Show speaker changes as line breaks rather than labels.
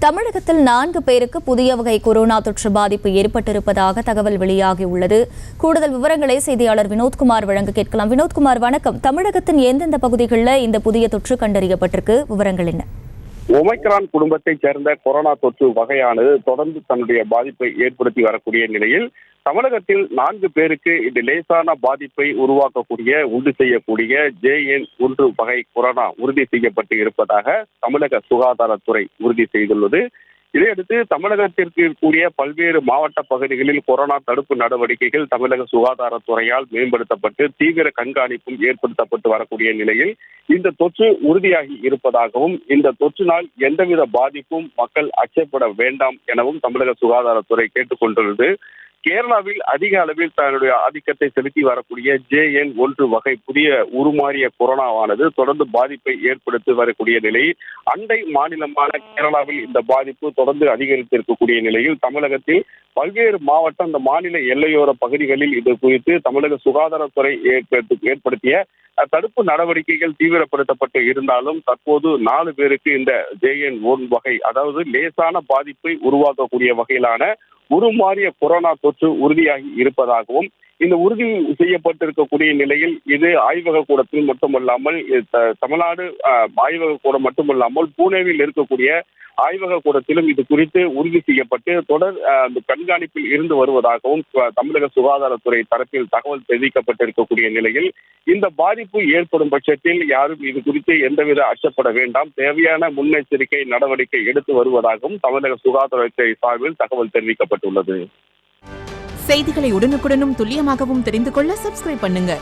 தமிழகத்தில் 4 பேருக்கு புதிய வகை கொரோனா தொற்று பாதிப்பு ஏற்பட்டிருப்பதாக தகவல் வெளியாகியுள்ளது. கூடுதல் விவரங்களை செய்தியாளர் வினோத்குமார் வழங்க கேட்கலாம். வினோத்குமார், வணக்கம். தமிழகத்தின் எந்தெந்த பகுதிகளில் இந்த புதிய தொற்று கண்டறியப்பட்டிருக்கு? விவரங்கள் என்ன?
ஒமைக்ரான் குடும்பத்தைச் சேர்ந்த கொரோனா தொற்று வகையானது தொடர்ந்து தன்னுடைய பாதிப்பை ஏற்படுத்தி வரக்கூடிய நிலையில் தமிழகத்தில் 4 பேருக்கு இந்த லேசான பாதிப்பை உண்டு செய்யக்கூடிய JN1 வகை கொரோனா உறுதி செய்யப்பட்டு இருப்பதாக தமிழக சுகாதாரத்துறை உறுதி செய்துள்ளது. இதையடுத்து தமிழகத்திற்கு இருக்கக்கூடிய பல்வேறு மாவட்ட பகுதிகளில் கொரோனா தடுப்பு நடவடிக்கைகள் தமிழக சுகாதாரத்துறையால் மேம்படுத்தப்பட்டு தீவிர கண்காணிப்பும் ஏற்படுத்தப்பட்டு வரக்கூடிய நிலையில் இந்த தொற்று உறுதியாகி இருப்பதாகவும் இந்த தொற்றினால் எந்தவித பாதிப்பும் மக்கள் அச்சப்பட வேண்டாம் எனவும் தமிழக சுகாதாரத்துறை கேட்டுக்கொண்டுள்ளது. கேரளாவில் அதிக அளவில் தன்னுடைய ஆதிக்கத்தை செலுத்தி வரக்கூடிய JN1 வகை புதிய உருமாறிய கொரோனாவானது தொடர்ந்து பாதிப்பை ஏற்படுத்தி வரக்கூடிய நிலையில் அண்டை மாநிலமான கேரளாவில் இந்த பாதிப்பு தொடர்ந்து அதிகரித்திருக்கக்கூடிய நிலையில் தமிழகத்தில் பல்வேறு மாவட்டம் இந்த மாநில எல்லையோர பகுதிகளில் இது குறித்து தமிழக சுகாதாரத்துறை ஏற்படுத்திய தடுப்பு நடவடிக்கைகள் தீவிரப்படுத்தப்பட்டு இருந்தாலும் தற்போது 4 பேருக்கு இந்த JN1 வகை, அதாவது லேசான பாதிப்பை உருவாக்கக்கூடிய வகையிலான உருமாறிய கொரோனா தொற்று உறுதியாகி இருப்பதாகவும் இந்த உறுதி செய்யப்பட்டிருக்கக்கூடிய நிலையில் இது ஆய்வக கூடத்தில் மட்டுமல்லாமல் தமிழ்நாடு ஆய்வக கூடம் மட்டுமல்லாமல் பூனேவில் இருக்கக்கூடிய ஆய்வக கூடத்திலும் இது குறித்து உறுதி செய்யப்பட்டு தொடர் கண்காணிப்பில் இருந்து வருவதாகவும் தமிழக சுகாதாரத்துறை தரப்பில் தகவல் தெரிவிக்கப்பட்டிருக்கக்கூடிய நிலையில் இந்த பாதிப்பு ஏற்படும் பட்சத்தில் யாரும் இது குறித்து எந்தவித அச்சப்பட வேண்டாம், தேவையான முன்னெச்சரிக்கை நடவடிக்கை எடுத்து வருவதாகவும் தமிழக சுகாதாரத்துறை சார்பில் தகவல் தெரிவிக்கப்பட்டுள்ளது.
செய்திகளை உடனுக்குடனும் துல்லியமாகவும் தெரிந்து கொள்ள சப்ஸ்கிரைப் பண்ணுங்க.